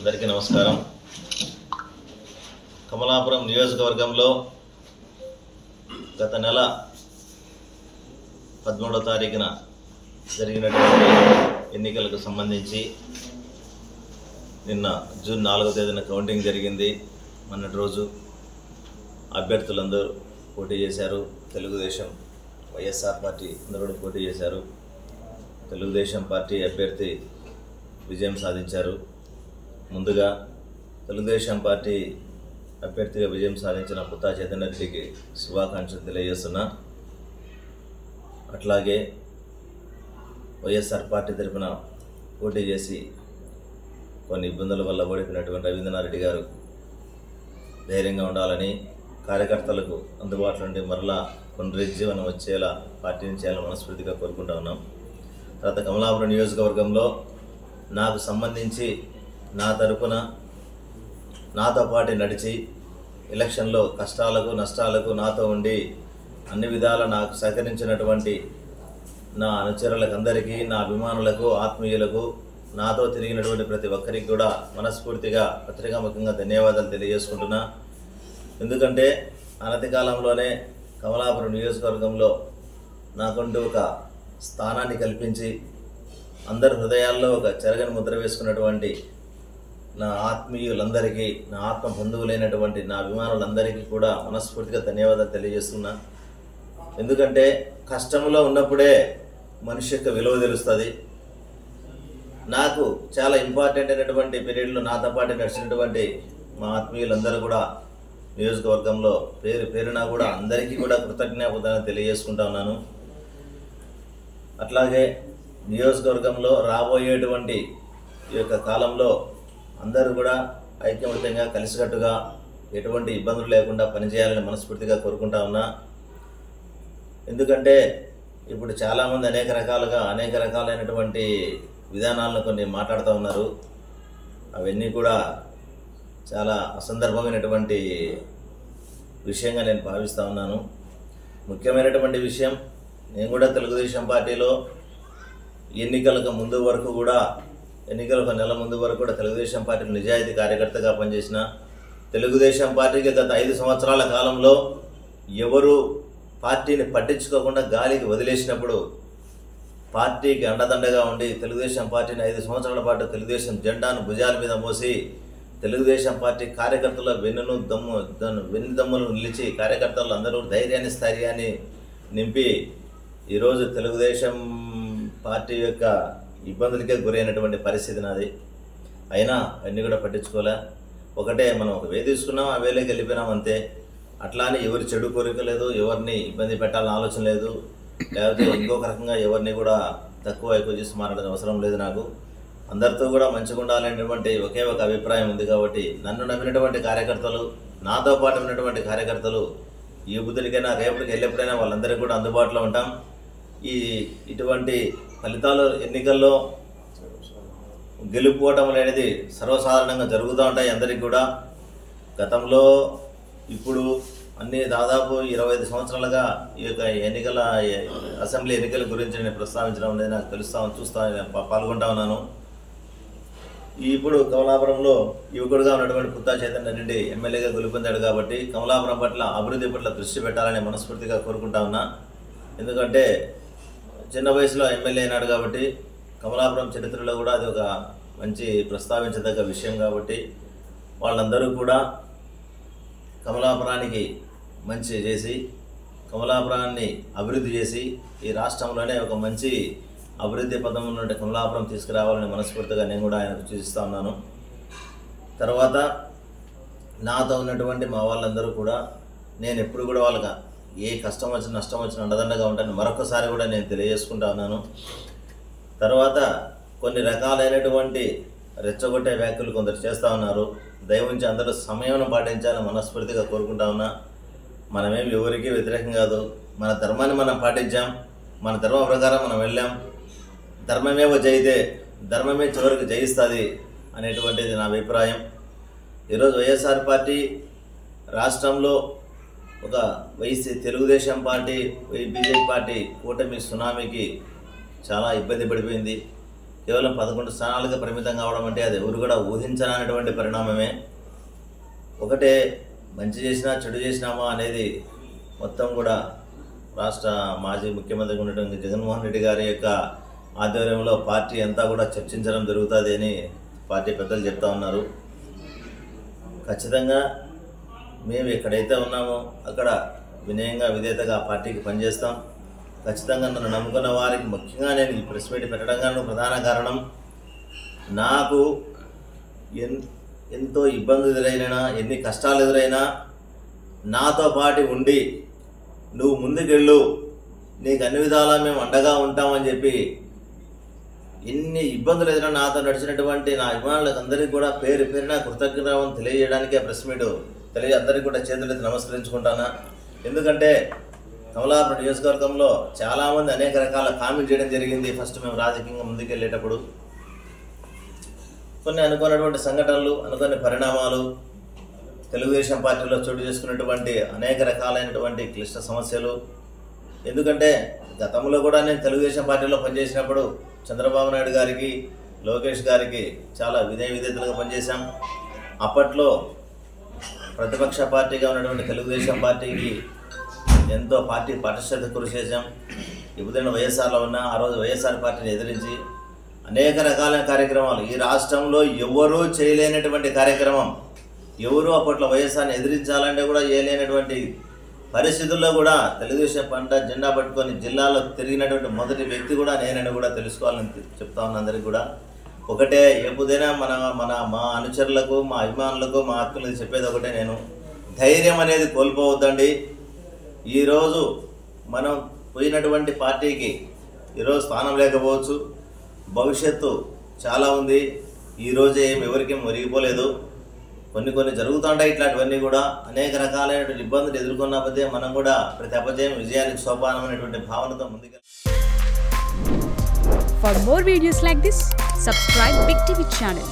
అందరికీ నమస్కారం. కమలాపురం నియోజకవర్గంలో గత నెల 13వ తారీఖున జరిగినటువంటి ఎన్నికలకు సంబంధించి నిన్న జూన్ 4వ తేదీన కౌంటింగ్ జరిగింది. మొన్నటి రోజు అభ్యర్థులందరూ పోటీ చేశారు. తెలుగుదేశం, వైఎస్ఆర్ పార్టీ అందరూ పోటీ చేశారు. తెలుగుదేశం పార్టీ అభ్యర్థి విజయం సాధించారు. ముందుగా తెలుగుదేశం పార్టీ అభ్యర్థిగా విజయం సాధించిన పుత్తా చైతన్య రెడ్డికి శుభాకాంక్షలు తెలియజేస్తున్నా. అట్లాగే వైఎస్ఆర్ పార్టీ తరఫున పోటీ చేసి కొన్ని ఇబ్బందుల వల్ల ఓడిపోయినటువంటి రవీంద్రనాథ్ గారు ధైర్యంగా ఉండాలని, కార్యకర్తలకు అందుబాటులో ఉండి మరలా పునరుజ్జీవనం వచ్చేలా పార్టీని చేయాలని మనస్ఫూర్తిగా కోరుకుంటా ఉన్నాం. తర్వాత కమలాపురం నియోజకవర్గంలో నాకు సంబంధించి నా తరపున నాతో పాటు నడిచి ఎలక్షన్లో కష్టాలకు నష్టాలకు నాతో ఉండి అన్ని విధాల నాకు సహకరించినటువంటి నా అనుచరులకు అందరికీ, నా అభిమానులకు, ఆత్మీయులకు, నాతో తిరిగినటువంటి ప్రతి ఒక్కరికి కూడా మనస్ఫూర్తిగా పత్రికాముఖంగా ధన్యవాదాలు తెలియజేసుకుంటున్నా. ఎందుకంటే అనతి కాలంలోనే కమలాపురం నియోజకవర్గంలో నాకంటూ ఒక స్థానాన్ని కల్పించి అందరి హృదయాల్లో ఒక చెరగని ముద్ర వేసుకున్నటువంటి నా ఆత్మీయులందరికీ, నా ఆత్మ బంధువులైనటువంటి నా అభిమానులందరికీ కూడా మనస్ఫూర్తిగా ధన్యవాదాలు తెలియజేస్తున్నా. ఎందుకంటే కష్టంలో ఉన్నప్పుడే మనిషి యొక్క విలువ తెలుస్తుంది. నాకు చాలా ఇంపార్టెంట్ అయినటువంటి పీరియడ్లో నాతో పాటు నడిచినటువంటి మా ఆత్మీయులందరూ కూడా నియోజకవర్గంలో పేరున కూడా అందరికీ కూడా కృతజ్ఞాపదాన్ని తెలియజేసుకుంటా ఉన్నాను. అట్లాగే నియోజకవర్గంలో రాబోయేటువంటి ఈ యొక్క కాలంలో అందరూ కూడా ఐక్యమత్యంగా కలిసికట్టుగా ఎటువంటి ఇబ్బందులు లేకుండా పనిచేయాలని మనస్ఫూర్తిగా కోరుకుంటా ఉన్నా. ఎందుకంటే ఇప్పుడు చాలామంది అనేక రకాలైనటువంటి విధానాలను కొన్ని మాట్లాడుతూ ఉన్నారు. అవన్నీ కూడా చాలా అసందర్భమైనటువంటి విషయంగా నేను భావిస్తూ ఉన్నాను. ముఖ్యమైనటువంటి విషయం, నేను కూడా తెలుగుదేశం పార్టీలో ఎన్నికలకు ముందు వరకు కూడా ఎన్నికలకు నెల ముందు వరకు కూడా తెలుగుదేశం పార్టీలో నిజాయితీ కార్యకర్తగా పనిచేసిన, తెలుగుదేశం పార్టీకి గత 5 సంవత్సరాల కాలంలో ఎవరు పార్టీని పట్టించుకోకుండా గాలికి వదిలేసినప్పుడు పార్టీకి అండదండగా ఉండి తెలుగుదేశం పార్టీని 5 సంవత్సరాల పాటు తెలుగుదేశం జెండాను భుజాల మీద మోసి తెలుగుదేశం పార్టీ కార్యకర్తల వెన్నుదమ్ములు నిలిచి కార్యకర్తలు అందరూ ధైర్యాన్ని స్థైర్యాన్ని నింపి ఈరోజు తెలుగుదేశం పార్టీ యొక్క ఇబ్బందులకే గురైనటువంటి పరిస్థితి నాది. అయినా అన్నీ కూడా పట్టించుకోలే. ఒకటే మనం ఒక వే తీసుకున్నాం, ఆ వేలోకి వెళ్ళిపోయినాం అంతే. అట్లా అని ఎవరి చెడు కోరిక లేదు, ఎవరిని ఇబ్బంది పెట్టాలని ఆలోచన లేదు, లేకపోతే ఇంకొక రకంగా ఎవరిని కూడా ఎక్కువ చేసి మాట్లాడే అవసరం లేదు. నాకు అందరితో కూడా మంచిగా ఉండాలనేటువంటి ఒకే ఒక అభిప్రాయం ఉంది. కాబట్టి నన్ను నమ్మినటువంటి కార్యకర్తలు, నాతో పాటు ఉన్నటువంటి కార్యకర్తలు ఈ బుద్ధులకైనా రేపటికి వెళ్ళేప్పుడైనా వాళ్ళందరికీ కూడా అందుబాటులో ఉంటాం. ఇటువంటి ఫలితాలు ఎన్నికల్లో గెలుపుకోవటం అనేది సర్వసాధారణంగా జరుగుతూ ఉంటాయి అందరికీ కూడా. గతంలో ఇప్పుడు అన్ని దాదాపు 25 సంవత్సరాలుగా ఈ యొక్క ఎన్నికల అసెంబ్లీ ఎన్నికల గురించి నేను ప్రస్తావించడం అనేది నాకు పాల్గొంటా ఉన్నాను. ఇప్పుడు కమలాపురంలో యువకుడుగా ఉన్నటువంటి పుత్తా చైతన్య రెడ్డి ఎమ్మెల్యేగా గెలుపొందాడు. కాబట్టి కమలాపురం పట్ల అభివృద్ధి పట్ల దృష్టి పెట్టాలని మనస్ఫూర్తిగా కోరుకుంటా ఉన్నా. ఎందుకంటే చిన్న వయసులో ఎమ్మెల్యే అయినాడు కాబట్టి కమలాపురం చరిత్రలో కూడా అది ఒక మంచి ప్రస్తావించదగ్గ విషయం. కాబట్టి వాళ్ళందరూ కూడా కమలాపురానికి మంచి చేసి, కమలాపురాన్ని అభివృద్ధి చేసి ఈ రాష్ట్రంలోనే ఒక మంచి అభివృద్ధి పదంలో ఉన్నటువంటి కమలాపురం తీసుకురావాలని మనస్ఫూర్తిగా నేను కూడా ఆయనకు సూచిస్తూ ఉన్నాను. తర్వాత నాతో ఉన్నటువంటి మా వాళ్ళందరూ కూడా నేను ఎప్పుడు కూడా వాళ్ళకి ఏ కష్టం వచ్చిన నష్టం వచ్చిన అండదండగా ఉంటాను మరొకసారి కూడా నేను తెలియజేసుకుంటా ఉన్నాను. తర్వాత కొన్ని రకాలైనటువంటి రెచ్చగొట్టే వ్యాఖ్యలు కొందరు చేస్తూ ఉన్నారు. దయవుంచి అందరూ సమయం పాటించాలని మనస్ఫూర్తిగా కోరుకుంటా ఉన్నా. మనమేమి ఎవరికి వ్యతిరేకం కాదు. మన ధర్మాన్ని మనం పాటించాం, మన ధర్మ ప్రకారం మనం వెళ్ళాం. ధర్మమేవ జయితే, ధర్మమే చివరికి జయిస్తుంది అనేటువంటిది నా అభిప్రాయం. ఈరోజు వైఎస్ఆర్ పార్టీ రాష్ట్రంలో ఒక తెలుగుదేశం పార్టీ, బీజేపీ పార్టీ కూటమి సునామీకి చాలా ఇబ్బంది పడిపోయింది. కేవలం 11 స్థానాలకు పరిమితం కావడం అంటే అది ఎవరు కూడా ఊహించనటువంటి పరిణామమే. ఒకటే మంచి చేసినా చెడు చేసినామా అనేది మొత్తం కూడా రాష్ట్ర మాజీ ముఖ్యమంత్రి ఉన్నటువంటి జగన్మోహన్ రెడ్డి గారి యొక్క ఆధ్వర్యంలో పార్టీ అంతా కూడా చర్చించడం జరుగుతుంది అని పార్టీ పెద్దలు చెప్తా ఉన్నారు. ఖచ్చితంగా మేము ఎక్కడైతే ఉన్నామో అక్కడ వినయంగా విధేయతగా పార్టీకి పనిచేస్తాం. ఖచ్చితంగా నన్ను నమ్ముకున్న వారికి ముఖ్యంగా నేను ఈ ప్రెస్ మీట్ పెట్టడం ప్రధాన కారణం, నాకు ఎంతో ఇబ్బందులు ఎదురైనా ఎన్ని కష్టాలు ఎదురైనా నాతో పాటు ఉండి నువ్వు ముందుకెళ్ళు, నీకు అన్ని విధాలా మేము అండగా ఉంటామని చెప్పి ఎన్ని ఇబ్బందులు ఎదురైనా నాతో నడిచినటువంటి నా అభిమానులకు అందరికీ కూడా పేరు పేరున కృతజ్ఞతలు తెలియజేయడానికే ప్రెస్ మీట్ అందరికీ కూడా చేతులెత్తి నమస్కరించుకుంటాను. ఎందుకంటే కమలాపురం నియోజకవర్గంలో చాలామంది అనేక రకాల కామెంట్ చేయడం జరిగింది. ఫస్ట్ మేము రాజకీయంగా ముందుకెళ్ళేటప్పుడు కొన్ని అనుకున్నటువంటి సంఘటనలు, అనుకున్న పరిణామాలు, తెలుగుదేశం పార్టీలో చోటు చేసుకున్నటువంటి అనేక రకాలైనటువంటి క్లిష్ట సమస్యలు. ఎందుకంటే గతంలో కూడా నేను తెలుగుదేశం పార్టీలో పనిచేసినప్పుడు చంద్రబాబు నాయుడు గారికి, లోకేష్ గారికి చాలా విధేయతలుగా పనిచేశాం. అప్పట్లో ప్రతిపక్ష పార్టీగా ఉన్నటువంటి తెలుగుదేశం పార్టీకి ఎంతో పార్టీ పటిష్టత కృషి చేశాం. ఇప్పుడు వైఎస్ఆర్లో ఉన్న ఆ రోజు వైఎస్ఆర్ పార్టీని ఎదిరించి అనేక రకాలైన కార్యక్రమాలు, ఈ రాష్ట్రంలో ఎవరూ చేయలేనటువంటి కార్యక్రమం, ఎవరు అప్పట్లో వైఎస్ఆర్ని ఎదిరించాలంటే కూడా చేయలేనటువంటి పరిస్థితుల్లో కూడా తెలుగుదేశం జెండా పట్టుకొని జిల్లాలో తిరిగినటువంటి మొదటి వ్యక్తి కూడా నేనని కూడా తెలుసుకోవాలని చెప్తా ఉన్న అందరికీ కూడా ఒకటే, ఎప్పుడైనా మా అనుచరులకు, మా అభిమానులకు, మా ఆత్మలకు చెప్పేది ఒకటే, నేను ధైర్యం అనేది కోల్పోవద్దండి. ఈరోజు మనం పోయినటువంటి పార్టీకి ఈరోజు స్థానం లేకపోవచ్చు, భవిష్యత్తు చాలా ఉంది. ఈరోజు ఎవరికేం ఒరిగిపోలేదు, కొన్ని జరుగుతూ ఉంటాయి. ఇట్లాంటివన్నీ కూడా అనేక రకాలైనటువంటి ఇబ్బందులు ఎదుర్కొన్న పదే మనం కూడా ప్రతి అపజయం విజయానికి సోపానం అనేటువంటి భావనతో ముందుకు. For more videos like this, subscribe Big TV channel.